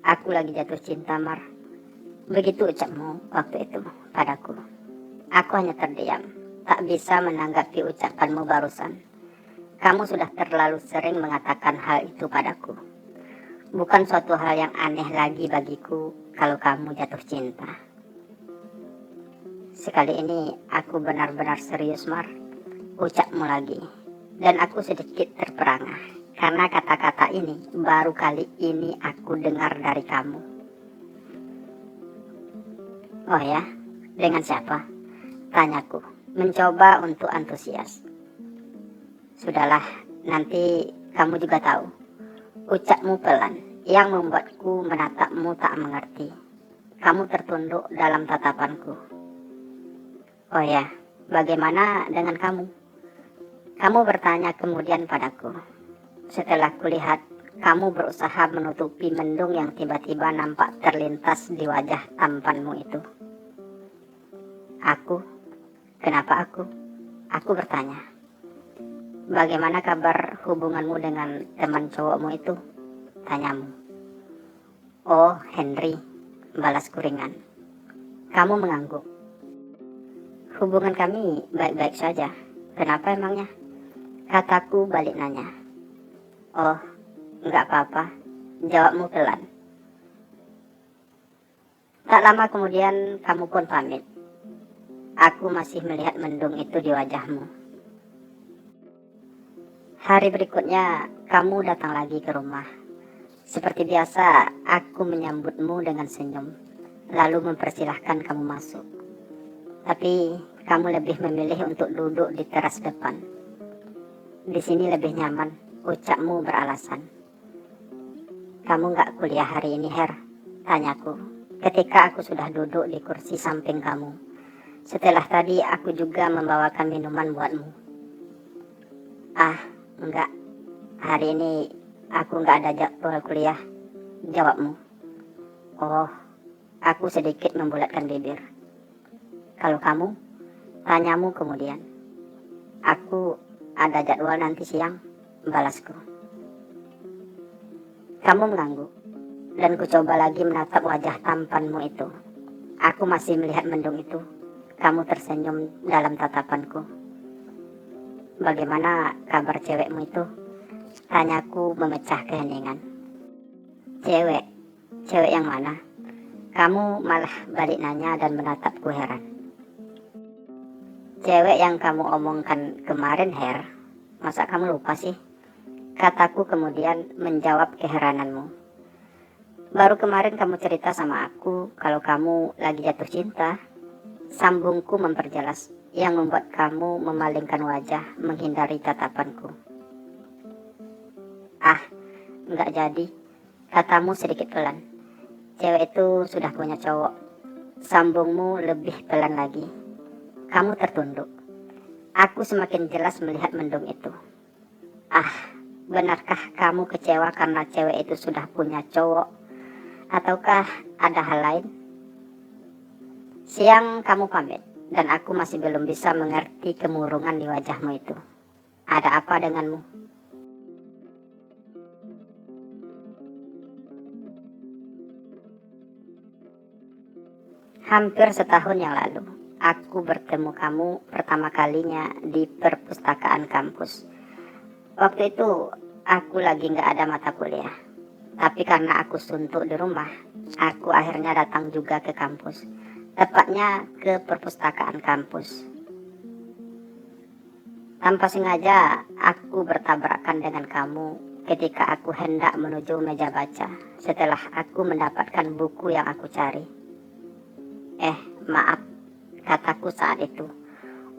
Aku lagi jatuh cinta, Mar. Begitu ucapmu waktu itu padaku. Aku hanya terdiam, tak bisa menanggapi ucapanmu barusan. Kamu sudah terlalu sering mengatakan hal itu padaku. Bukan suatu hal yang aneh lagi bagiku kalau kamu jatuh cinta. Sekali ini aku benar-benar serius, Mar. Ucapmu lagi. Dan aku sedikit terperangah, karena kata-kata ini baru kali ini aku dengar dari kamu. Oh ya, dengan siapa? Tanyaku, mencoba untuk antusias. Sudahlah, nanti kamu juga tahu. Ucapmu pelan, yang membuatku menatapmu tak mengerti. Kamu tertunduk dalam tatapanku. Oh ya, bagaimana dengan kamu? Kamu bertanya kemudian padaku. Setelah kulihat, kamu berusaha menutupi mendung yang tiba-tiba nampak terlintas di wajah tampanmu itu. Aku? Kenapa aku? Aku bertanya. Bagaimana kabar hubunganmu dengan teman cowokmu itu? Tanyamu. Oh, Henry, balasku ringan. Kamu mengangguk. Hubungan kami baik-baik saja. Kenapa emangnya? Kataku balik nanya. Oh, enggak apa-apa. Jawabmu pelan. Tak lama kemudian kamu pun pamit. Aku masih melihat mendung itu di wajahmu. Hari berikutnya kamu datang lagi ke rumah. Seperti biasa, aku menyambutmu dengan senyum, lalu mempersilahkan kamu masuk. Tapi kamu lebih memilih untuk duduk di teras depan. Di sini lebih nyaman, ucapmu beralasan. Kamu gak kuliah hari ini, Her? Tanyaku, ketika aku sudah duduk di kursi samping kamu. Setelah tadi aku juga membawakan minuman buatmu. Ah, enggak. Hari ini aku gak ada jadwal kuliah, jawabmu. Oh, aku sedikit membulatkan bibir. Kalau kamu? Tanyamu kemudian. Aku ada jadwal nanti siang, balasku. Kamu mengangguk, dan ku coba lagi menatap wajah tampanmu itu. Aku masih melihat mendung itu. Kamu tersenyum dalam tatapanku. Bagaimana kabar cewekmu itu? Tanyaku memecah keheningan. Cewek? Cewek yang mana? Kamu malah balik nanya dan menatapku heran. Cewek yang kamu omongkan kemarin, Her. Masa kamu lupa sih? Kataku kemudian menjawab keherananmu. Baru kemarin kamu cerita sama aku kalau kamu lagi jatuh cinta. Sambungku memperjelas, yang membuat kamu memalingkan wajah menghindari tatapanku. Ah, enggak jadi. Katamu sedikit pelan. Cewek itu sudah punya cowok. Sambungmu lebih pelan lagi. Kamu tertunduk. Aku semakin jelas melihat mendung itu. Ah, benarkah kamu kecewa karena cewek itu sudah punya cowok? Ataukah ada hal lain? Siang kamu pamit, dan aku masih belum bisa mengerti kemurungan di wajahmu itu. Ada apa denganmu? Hampir setahun yang lalu, aku bertemu kamu pertama kalinya di perpustakaan kampus. Waktu itu, aku lagi gak ada mata kuliah. Tapi karena aku suntuk di rumah, aku akhirnya datang juga ke kampus. Tepatnya ke perpustakaan kampus. Tanpa sengaja, aku bertabrakan dengan kamu ketika aku hendak menuju meja baca setelah aku mendapatkan buku yang aku cari. Maaf, kataku saat itu.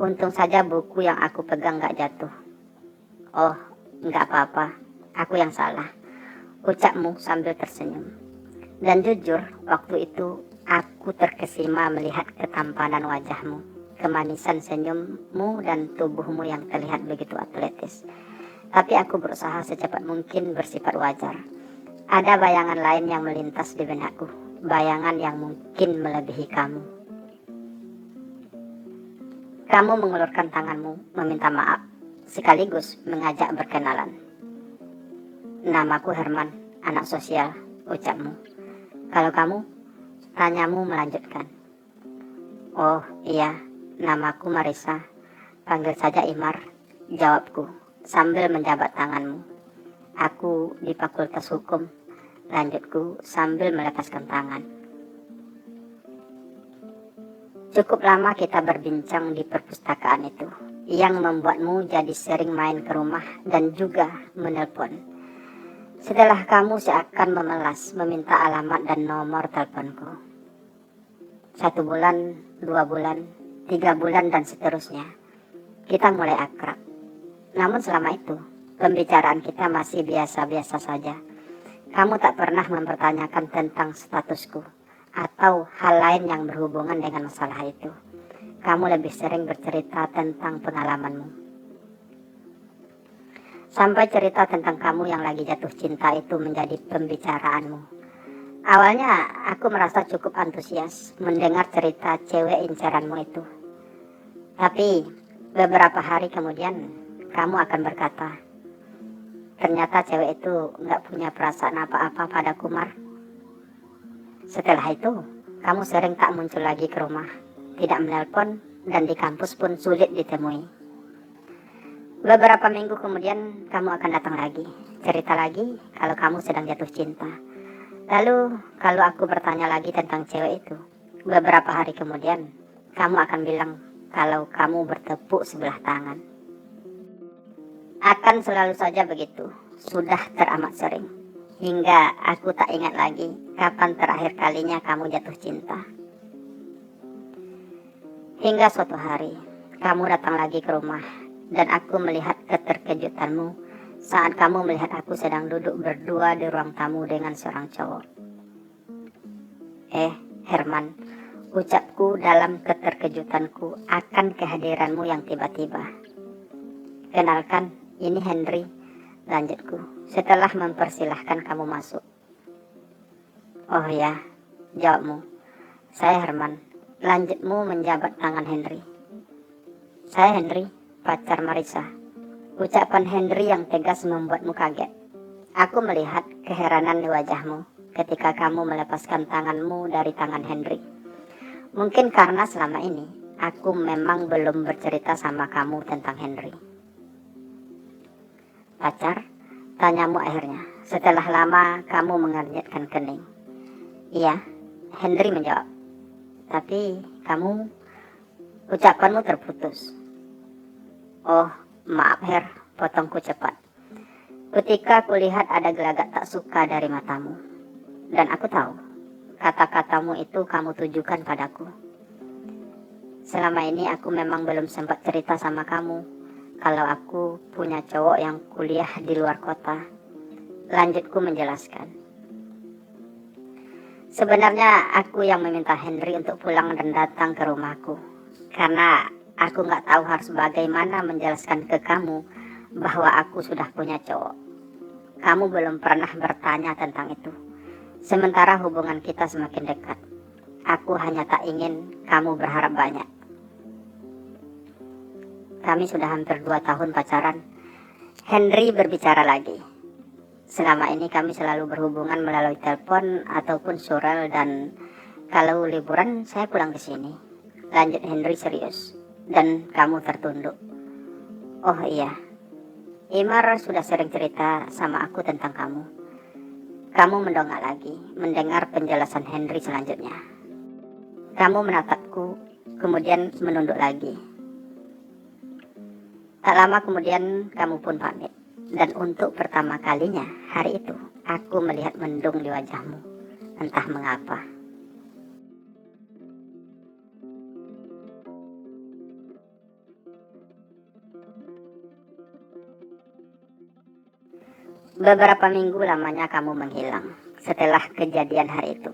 Untung saja buku yang aku pegang gak jatuh. Oh, gak apa-apa. aku yang salah, ucapmu sambil tersenyum. Dan jujur, waktu itu aku terkesima melihat ketampanan wajahmu, kemanisan senyummu dan tubuhmu yang terlihat begitu atletis. Tapi aku berusaha secepat mungkin bersifat wajar. Ada bayangan lain yang melintas di benakku, bayangan yang mungkin melebihi kamu. Kamu mengulurkan tanganmu meminta maaf, sekaligus mengajak berkenalan. Namaku Herman, anak sosial, ucapmu. Kalau kamu, tanyamu melanjutkan. Oh iya, namaku Marisa, panggil saja Imar, jawabku sambil menjabat tanganmu. Aku di Fakultas Hukum, lanjutku sambil melepaskan tangan. Cukup lama kita berbincang di perpustakaan itu, yang membuatmu jadi sering main ke rumah dan juga menelpon. Setelah kamu seakan memelas meminta alamat dan nomor teleponku. 1 bulan, 2 bulan, 3 bulan dan seterusnya. Kita mulai akrab. Namun selama itu, pembicaraan kita masih biasa-biasa saja. Kamu tak pernah mempertanyakan tentang statusku atau hal lain yang berhubungan dengan masalah itu. Kamu lebih sering bercerita tentang pengalamanmu. Sampai cerita tentang kamu yang lagi jatuh cinta itu menjadi pembicaraanmu. Awalnya aku merasa cukup antusias mendengar cerita cewek incaranmu itu. Tapi beberapa hari kemudian kamu akan berkata, ternyata cewek itu gak punya perasaan apa-apa pada Kumar. Setelah itu, kamu sering tak muncul lagi ke rumah, tidak menelpon, dan di kampus pun sulit ditemui. Beberapa minggu kemudian, kamu akan datang lagi, cerita lagi kalau kamu sedang jatuh cinta. Lalu, kalau aku bertanya lagi tentang cewek itu, beberapa hari kemudian, kamu akan bilang kalau kamu bertepuk sebelah tangan. Akan selalu saja begitu, sudah teramat sering. Hingga aku tak ingat lagi kapan terakhir kalinya kamu jatuh cinta. Hingga suatu hari, kamu datang lagi ke rumah dan aku melihat keterkejutanmu saat kamu melihat aku sedang duduk berdua di ruang tamu dengan seorang cowok. Herman, ucapku dalam keterkejutanku akan kehadiranmu yang tiba-tiba. Kenalkan, ini Henry, lanjutku setelah mempersilahkan kamu masuk. Oh ya, jawabmu. Saya Herman, lanjutmu menjabat tangan Henry. Saya Henry, pacar Marisa. Ucapan Henry yang tegas membuatmu kaget. Aku melihat keheranan di wajahmu ketika kamu melepaskan tanganmu dari tangan Henry. Mungkin karena selama ini aku memang belum bercerita sama kamu tentang Henry. Pacar? Tanyamu akhirnya, setelah lama kamu mengernyitkan kening. Iya, Henry menjawab. Tapi kamu, ucapanmu terputus. Oh, maaf Her, potongku cepat. Ketika kulihat ada gelagat tak suka dari matamu. Dan aku tahu, kata-katamu itu kamu tujukan padaku. Selama ini aku memang belum sempat cerita sama kamu kalau aku punya cowok yang kuliah di luar kota. Lanjutku menjelaskan. Sebenarnya aku yang meminta Henry untuk pulang dan datang ke rumahku. Karena aku gak tahu harus bagaimana menjelaskan ke kamu bahwa aku sudah punya cowok. Kamu belum pernah bertanya tentang itu. Sementara hubungan kita semakin dekat. Aku hanya tak ingin kamu berharap banyak. Kami sudah hampir 2 tahun pacaran. Henry berbicara lagi. Selama ini kami selalu berhubungan melalui telepon ataupun surel dan kalau liburan saya pulang ke sini. Lanjut Henry serius. Dan kamu tertunduk. Oh iya, Imar sudah sering cerita sama aku tentang kamu. Kamu mendongak lagi mendengar penjelasan Henry selanjutnya. Kamu menatapku, kemudian menunduk lagi. Tak lama kemudian kamu pun pamit. Dan untuk pertama kalinya hari itu, aku melihat mendung di wajahmu. Entah mengapa. Beberapa minggu lamanya kamu menghilang. Setelah kejadian hari itu,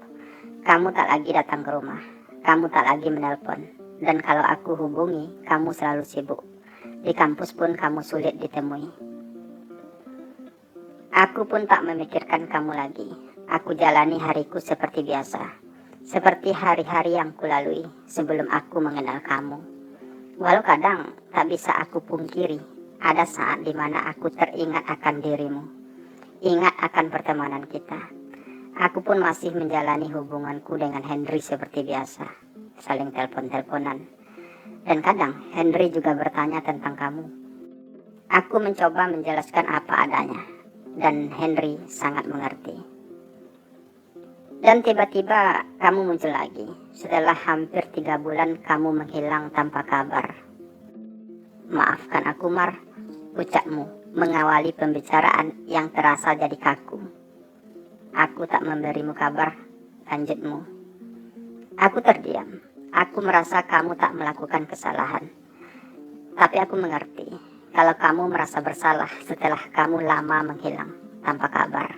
kamu tak lagi datang ke rumah. Kamu tak lagi menelpon. Dan kalau aku hubungi, kamu selalu sibuk. Di kampus pun kamu sulit ditemui. Aku pun tak memikirkan kamu lagi. Aku jalani hariku seperti biasa. Seperti hari-hari yang kulalui sebelum aku mengenal kamu. Walau kadang tak bisa aku pungkiri, ada saat dimana aku teringat akan dirimu. Ingat akan pertemanan kita. Aku pun masih menjalani hubunganku dengan Henry seperti biasa. Saling telepon-teleponan. Dan kadang Henry juga bertanya tentang kamu. Aku mencoba menjelaskan apa adanya. Dan Henry sangat mengerti. Dan tiba-tiba kamu muncul lagi. Setelah hampir 3 bulan kamu menghilang tanpa kabar. Maafkan aku, Mar, ucapmu mengawali pembicaraan yang terasa jadi kaku. Aku tak memberimu kabar, lanjutmu. Aku terdiam. Aku merasa kamu tak melakukan kesalahan. Tapi aku mengerti kalau kamu merasa bersalah setelah kamu lama menghilang tanpa kabar.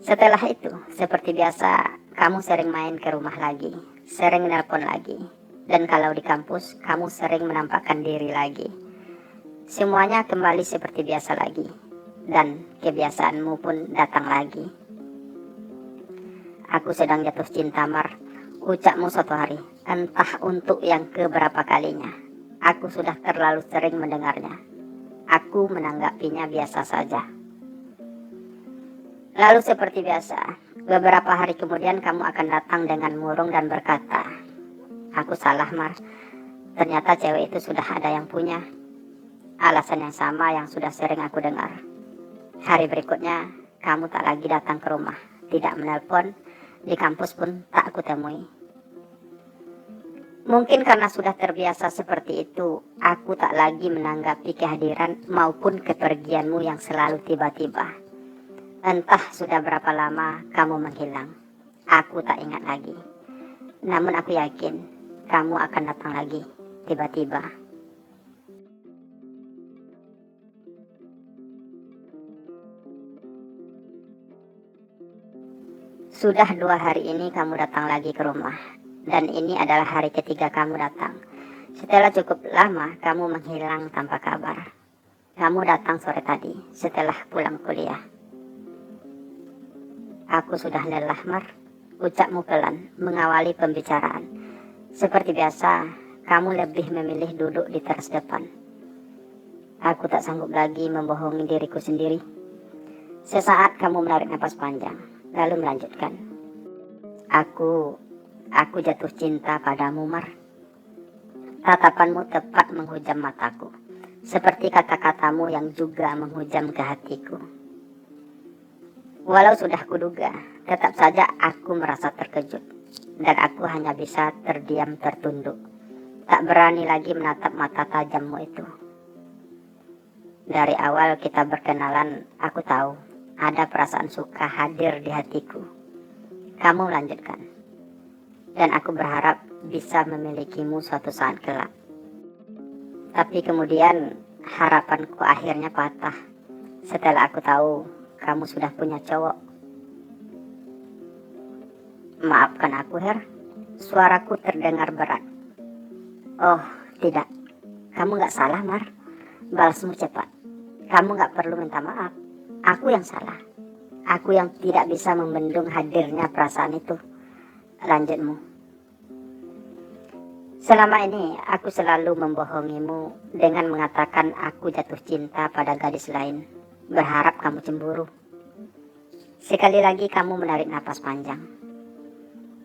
Setelah itu, seperti biasa, kamu sering main ke rumah lagi, sering nelpon lagi. Dan kalau di kampus, kamu sering menampakkan diri lagi. Semuanya kembali seperti biasa lagi. Dan kebiasaanmu pun datang lagi. Aku sedang jatuh cinta, Mar, ucapmu suatu hari. Entah untuk yang keberapa kalinya. Aku sudah terlalu sering mendengarnya. Aku menanggapinya biasa saja. Lalu seperti biasa, beberapa hari kemudian kamu akan datang dengan murung dan berkata, aku salah, Mar. Ternyata cewek itu sudah ada yang punya. Alasan yang sama yang sudah sering aku dengar. Hari berikutnya, kamu tak lagi datang ke rumah, tidak menelpon, di kampus pun tak aku temui. Mungkin karena sudah terbiasa seperti itu, aku tak lagi menanggapi kehadiran maupun kepergianmu yang selalu tiba-tiba. Entah sudah berapa lama kamu menghilang, aku tak ingat lagi. Namun aku yakin kamu akan datang lagi, tiba-tiba. Sudah 2 hari ini kamu datang lagi ke rumah. Dan ini adalah hari ketiga kamu datang. Setelah cukup lama kamu menghilang tanpa kabar. Kamu datang sore tadi, setelah pulang kuliah. Aku sudah lelah, Mar, ucapmu pelan, mengawali pembicaraan. Seperti biasa, kamu lebih memilih duduk di teras depan. Aku tak sanggup lagi membohongi diriku sendiri. Sesaat kamu menarik napas panjang, lalu melanjutkan. Aku jatuh cinta padamu, Mar. Tatapanmu tepat menghujam mataku, seperti kata-katamu yang juga menghujam ke hatiku. Walau sudah kuduga, tetap saja aku merasa terkejut. Dan aku hanya bisa terdiam tertunduk. Tak berani lagi menatap mata tajammu itu. Dari awal kita berkenalan, aku tahu ada perasaan suka hadir di hatiku. Kamu lanjutkan. Dan aku berharap bisa memilikimu suatu saat kelak. Tapi kemudian harapanku akhirnya patah. Setelah aku tahu kamu sudah punya cowok. Maafkan aku, Her. Suaraku terdengar berat. Oh, tidak. Kamu gak salah, Mar. Balasmu cepat. Kamu gak perlu minta maaf. Aku yang salah. Aku yang tidak bisa membendung hadirnya perasaan itu. Lanjutmu. Selama ini aku selalu membohongimu dengan mengatakan aku jatuh cinta pada gadis lain. Berharap kamu cemburu. Sekali lagi kamu menarik napas panjang.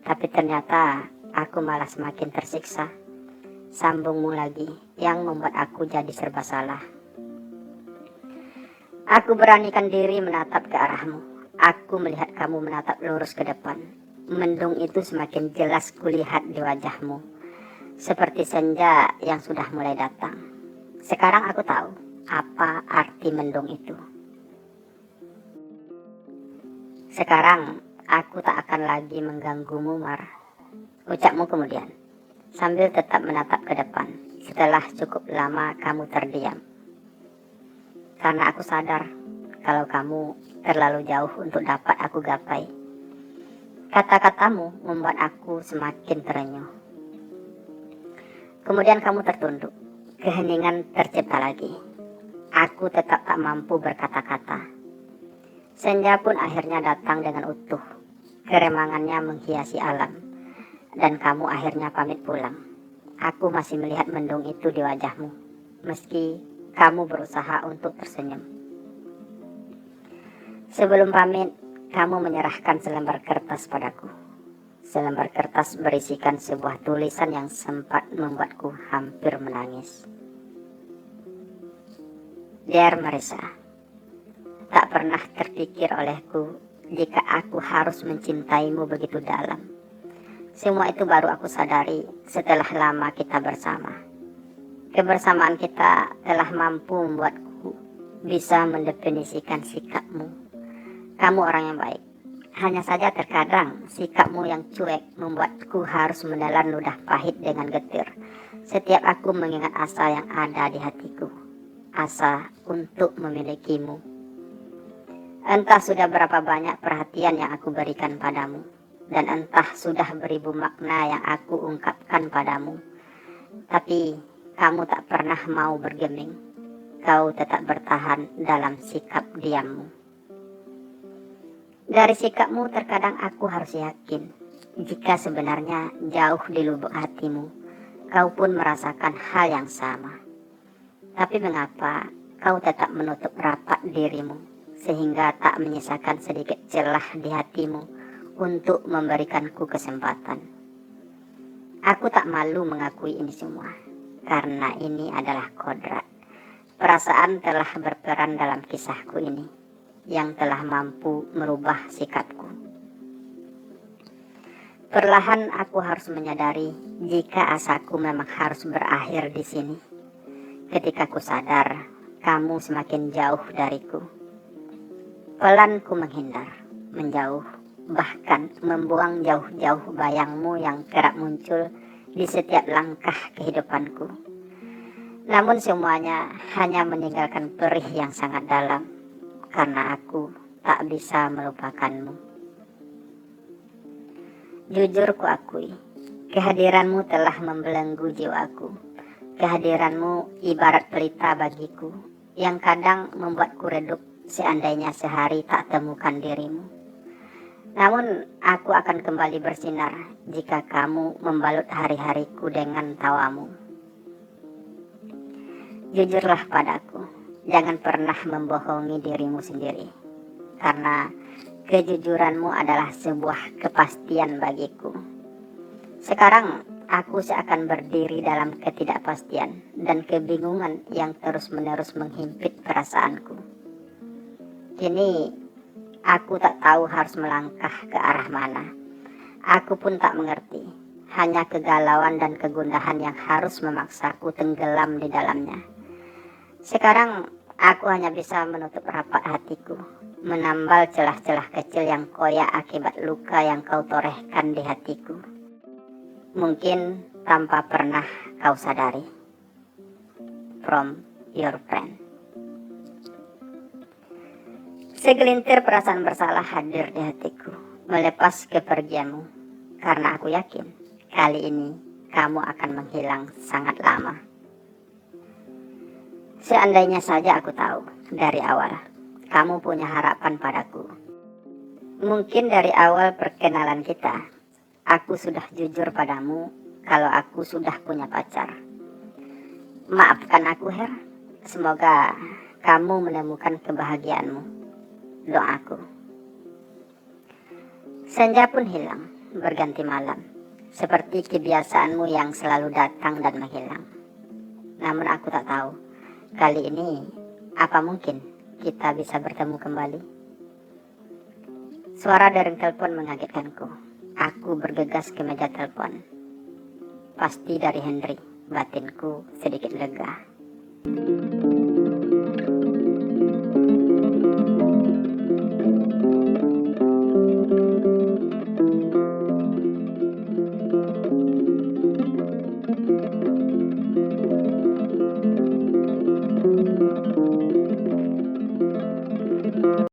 Tapi ternyata aku malah semakin tersiksa. Sambungmu lagi yang membuat aku jadi serba salah. Aku beranikan diri menatap ke arahmu. Aku melihat kamu menatap lurus ke depan. Mendung itu semakin jelas kulihat di wajahmu. Seperti senja yang sudah mulai datang. Sekarang aku tahu apa arti mendung itu. Sekarang aku tak akan lagi mengganggumu, Mar. Ucapmu kemudian, sambil tetap menatap ke depan. Setelah cukup lama kamu terdiam. karena aku sadar kalau kamu terlalu jauh untuk dapat aku gapai. Kata-katamu membuat aku semakin terenyuh. Kemudian kamu tertunduk. Keheningan tercipta lagi. Aku tetap tak mampu berkata-kata. Senja pun akhirnya datang dengan utuh. Keremangannya menghiasi alam. Dan kamu akhirnya pamit pulang. Aku masih melihat mendung itu di wajahmu. Meski kamu berusaha untuk tersenyum. Sebelum pamit, kamu menyerahkan selembar kertas padaku. Selembar kertas berisikan sebuah tulisan yang sempat membuatku hampir menangis. Dear Marissa, tak pernah terpikir olehku jika aku harus mencintaimu begitu dalam. Semua itu baru aku sadari setelah lama kita bersama. Kebersamaan kita telah mampu membuatku bisa mendefinisikan sikapmu. Kamu orang yang baik. Hanya saja terkadang sikapmu yang cuek membuatku harus menelan ludah pahit dengan getir. Setiap aku mengingat asa yang ada di hatiku. Asa untuk memilikimu. Entah sudah berapa banyak perhatian yang aku berikan padamu. Dan entah sudah beribu makna yang aku ungkapkan padamu. Tapi kamu tak pernah mau bergeming. Kau tetap bertahan dalam sikap diammu. Dari sikapmu terkadang aku harus yakin jika sebenarnya jauh di lubuk hatimu kau pun merasakan hal yang sama. Tapi mengapa kau tetap menutup rapat dirimu sehingga tak menyisakan sedikit celah di hatimu untuk memberikanku kesempatan? Aku tak malu mengakui ini semua karena ini adalah kodrat. Perasaan telah berperan dalam kisahku ini yang telah mampu merubah sikapku. Perlahan aku harus menyadari jika asaku memang harus berakhir di sini. Ketika ku sadar kamu semakin jauh dariku. Pelan ku menghindar, menjauh, bahkan membuang jauh-jauh bayangmu yang kerap muncul di setiap langkah kehidupanku. Namun semuanya hanya meninggalkan perih yang sangat dalam. Karena aku tak bisa melupakanmu. Jujur ku akui, kehadiranmu telah membelenggu jiwaku. Kehadiranmu ibarat pelita bagiku, yang kadang membuatku redup seandainya sehari tak temukan dirimu. Namun aku akan kembali bersinar jika kamu membalut hari-hariku dengan tawamu. Jujurlah padaku. Jangan pernah membohongi dirimu sendiri. Karena kejujuranmu adalah sebuah kepastian bagiku. Sekarang aku seakan berdiri dalam ketidakpastian dan kebingungan yang terus-menerus menghimpit perasaanku. Kini aku tak tahu harus melangkah ke arah mana. Aku pun tak mengerti. Hanya kegalauan dan kegundahan yang harus memaksaku tenggelam di dalamnya. Sekarang aku hanya bisa menutup rapat hatiku, menambal celah-celah kecil yang koyak akibat luka yang kau torehkan di hatiku. Mungkin tanpa pernah kau sadari. From your friend. Segelintir perasaan bersalah hadir di hatiku, melepas kepergianmu, karena aku yakin kali ini kamu akan menghilang sangat lama. Seandainya saja aku tahu dari awal kamu punya harapan padaku. Mungkin dari awal perkenalan kita, aku sudah jujur padamu kalau aku sudah punya pacar. Maafkan aku, Her. Semoga kamu menemukan kebahagiaanmu. Doaku. Senja pun hilang, berganti malam. Seperti kebiasaanmu yang selalu datang dan menghilang. Namun aku tak tahu. Kali ini, apa mungkin kita bisa bertemu kembali? Suara dering telepon mengagetkanku. Aku bergegas ke meja telepon. Pasti dari Henry. Batinku sedikit lega.